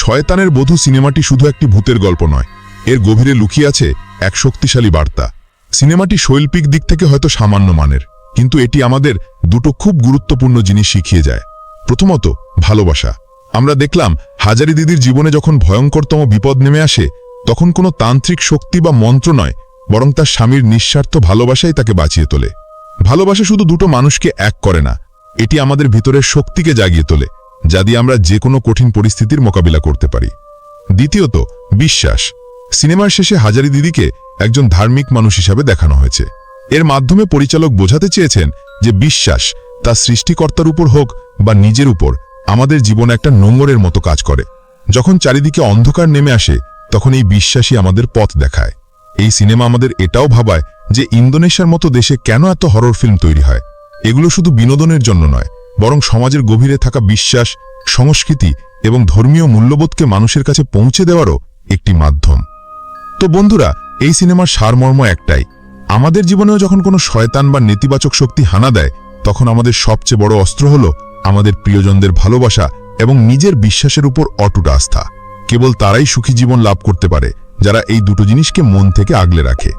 শয়তানের বধূ সিনেমাটি শুধু একটি ভূতের গল্প নয়, এর গভীরে লুকিয়ে আছে এক শক্তিশালী বার্তা। সিনেমাটি শৈল্পিক দিক থেকে হয়তো সামান্য মানের, কিন্তু এটি আমাদের দুটো খুব গুরুত্বপূর্ণ জিনিস শিখিয়ে যায়। প্রথমত, ভালোবাসা। আমরা দেখলাম হাজারি দিদির জীবনে যখন ভয়ঙ্করতম বিপদ নেমে আসে, তখন কোনো তান্ত্রিক শক্তি বা মন্ত্র নয়, বরং তার স্বামীর নিঃস্বার্থ ভালোবাসাই তাকে বাঁচিয়ে তোলে। ভালোবাসা শুধু দুটো মানুষকে এক করে না, এটি আমাদের ভিতরের শক্তিকে জাগিয়ে তোলে, যা দিয়ে আমরা যে কোনো কঠিন পরিস্থিতির মোকাবিলা করতে পারি। দ্বিতীয়ত, বিশ্বাস। সিনেমার শেষে হাজারি দিদিকে একজন ধার্মিক মানুষ হিসাবে দেখানো হয়েছে। এর মাধ্যমে পরিচালক বোঝাতে চেয়েছেন যে বিশ্বাস, তা সৃষ্টিকর্তার উপর হোক বা নিজের উপর, আমাদের জীবনে একটা নোঙরের মতো কাজ করে। যখন চারিদিকে অন্ধকার নেমে আসে, তখন এই বিশ্বাসই আমাদের পথ দেখায়। এই সিনেমা আমাদের এটাও ভাবায় যে ইন্দোনেশিয়ার মতো দেশে কেন এত হরর ফিল্ম তৈরি হয়। এগুলো শুধু বিনোদনের জন্য নয়, বরং সমাজের গভীরে থাকা বিশ্বাস, সংস্কৃতি এবং ধর্মীয় মূল্যবোধকে মানুষের কাছে পৌঁছে দেওয়ারও একটি মাধ্যম। তো বন্ধুরা, এই সিনেমার সারমর্ম একটাই, আমাদের জীবনেও যখন কোনো শয়তান বা নেতিবাচক শক্তি হানা দেয়, তখন আমাদের সবচেয়ে বড় অস্ত্র হলো আমাদের প্রিয়জনদের ভালোবাসা এবং নিজের বিশ্বাসের উপর অটুট আস্থা। কেবল তারাই সুখী জীবন লাভ করতে পারে যারা এই দুটো জিনিসকে মন থেকে আগলে রাখে।